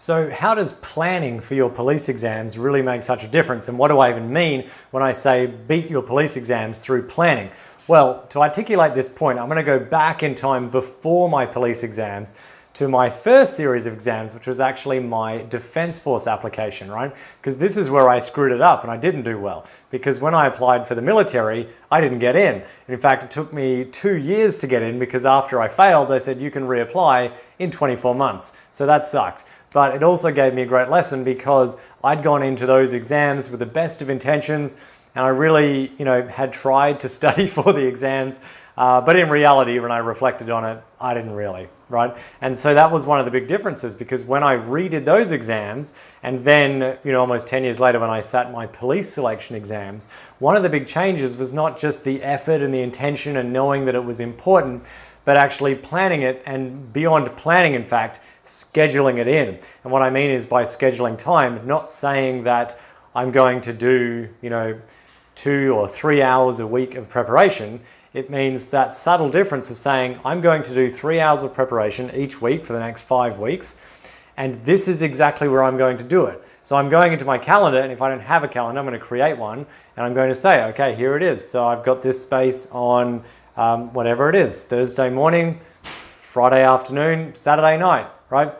So how does planning for your police exams really make such a difference? And what do I even mean when I say beat your police exams through planning? Well, to articulate this point, I'm going to go back in time before my police exams to my first series of exams, which was actually my Defence Force application, right? Because this is where I screwed it up and I didn't do well. Because when I applied for the military, I didn't get in. In fact, it took me 2 years to get in because after I failed, they said you can reapply in 24 months. So that sucked. But it also gave me a great lesson because I'd gone into those exams with the best of intentions and I really, had tried to study for the exams. But in reality, when I reflected on it, I didn't really, right? And so that was one of the big differences because when I redid those exams and then, almost 10 years later when I sat my police selection exams, one of the big changes was not just the effort and the intention and knowing that it was important, but actually planning it and beyond planning, in fact, scheduling it in. And what I mean is by scheduling time, not saying that I'm going to do, 2 or 3 hours a week of preparation. It means that subtle difference of saying I'm going to do 3 hours of preparation each week for the next 5 weeks. And this is exactly where I'm going to do it. So I'm going into my calendar, and if I don't have a calendar, I'm going to create one. And I'm going to say, okay, here it is. So I've got this space on whatever it is, Thursday morning, Friday afternoon, Saturday night, right?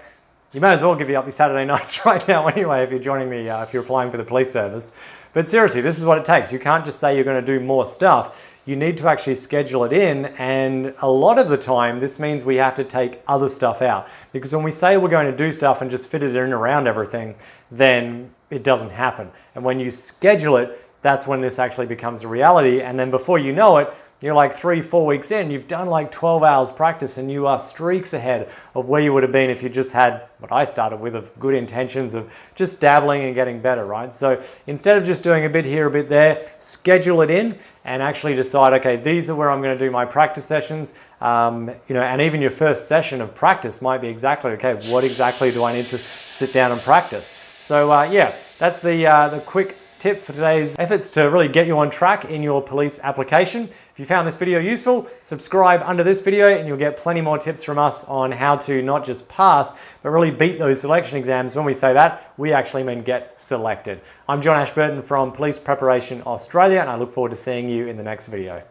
You may as well give up your Saturday nights right now anyway if you're joining me, if you're applying for the police service. But seriously, this is what it takes. You can't just say you're going to do more stuff. You need to actually schedule it in, and a lot of the time this means we have to take other stuff out. Because when we say we're going to do stuff and just fit it in around everything, then it doesn't happen. And when you schedule it, that's when this actually becomes a reality. And then before you know it, you're like 3-4 weeks in, you've done like 12 hours practice and you are streaks ahead of where you would have been if you just had what I started with of good intentions of just dabbling and getting better, right? So instead of just doing a bit here, a bit there, schedule it in and actually decide, okay, these are where I'm going to do my practice sessions. And even your first session of practice might be exactly, okay, what exactly do I need to sit down and practice? So that's the quick tip for today's efforts to really get you on track in your police application. If you found this video useful, subscribe under this video and you'll get plenty more tips from us on how to not just pass, but really beat those selection exams. When we say that, we actually mean get selected. I'm John Ashburton from Police Preparation Australia, and I look forward to seeing you in the next video.